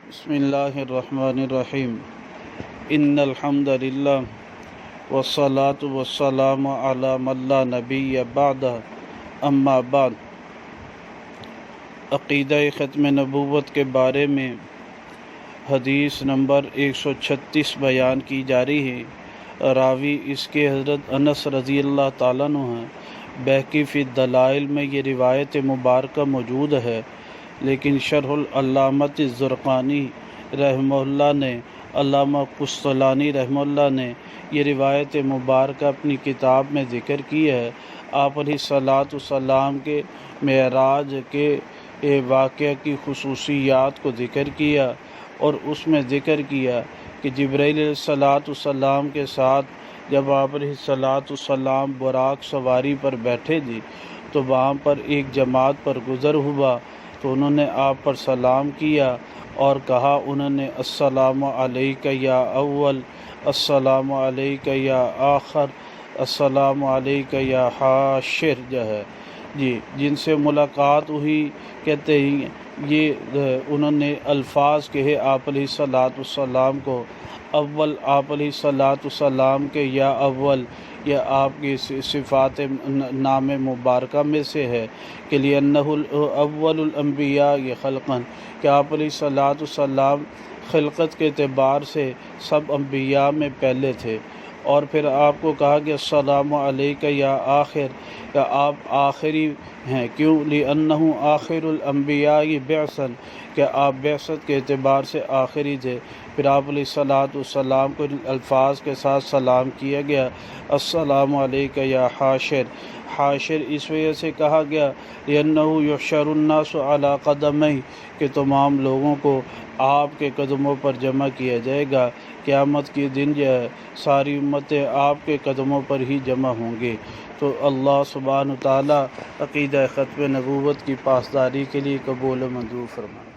بسم اللہ الرحمن الرحیم ان الحمد للہ والصلاة والسلام علی من لا نبی بعد اما بعد۔ عقیدہ ختم نبوت کے بارے میں حدیث نمبر 136 بیان کی جا رہی ہے۔ راوی اس کے حضرت انس رضی اللہ تعالیٰ عنہ ہیں۔ بہقی فی الدلائل میں یہ روایت مبارکہ موجود ہے، لیکن شرح العلامۃ الزرقانی رحمہ اللہ نے، علامہ قسطلانی رحمہ اللہ نے یہ روایت مبارکہ اپنی کتاب میں ذکر کی ہے۔ آپ علیہ الصلاۃ والسلام کے معراج کے واقعہ کی خصوصیات کو ذکر کیا، اور اس میں ذکر کیا کہ جبرائیل علیہ الصلاۃ والسلام کے ساتھ جب آپ علیہ الصلاۃ والسلام براق سواری پر بیٹھے تھے تو وہاں پر ایک جماعت پر گزر ہوا، تو انہوں نے آپ پر سلام کیا اور کہا، انہوں نے السلام علیک یا اول، السلام علیک یا آخر، السلام علیک یا حاشر جو ہے جن سے ملاقات ہوئی، کہتے ہیں یہ انہوں نے الفاظ کہے آپ علیہ الصلاۃ والسلام کو۔ اول آپ علیہ الصلاۃ والسلام کے یا اول، یا آپ کی صفات نام مبارکہ میں سے ہے کہ لِأَنَّهُ اول الانبیاء خلقاً، کہ آپ علیہ الصلاۃ والسلام خلقت کے اعتبار سے سب انبیاء میں پہلے تھے۔ اور پھر آپ کو کہا کہ السلام علیک یا آخر، کہ آپ آخری ہیں، کیوں؟ لِأَنَّهُ آخر الانبیاء بعثاً، کہ آپ بعثت کے اعتبار سے آخری تھے۔ پھر آپ علیہ الصلاۃ والسلام کو الفاظ کے ساتھ سلام کیا گیا، السلام علیک یا حاشر۔ حاشر اس وجہ سے کہا گیا لِأَنَّهُ يُحْشَرُ النَّاسُ عَلَىٰ قَدَمَيْهِ، کہ تمام لوگوں کو آپ کے قدموں پر جمع کیا جائے گا۔ قیامت کے دن جو ہے ساری امتیں آپ کے قدموں پر ہی جمع ہوں گے۔ تو اللہ سبحانہ تعالیٰ عقیدہ ختم نبوت کی پاسداری کے لیے قبول و منظور فرمائے۔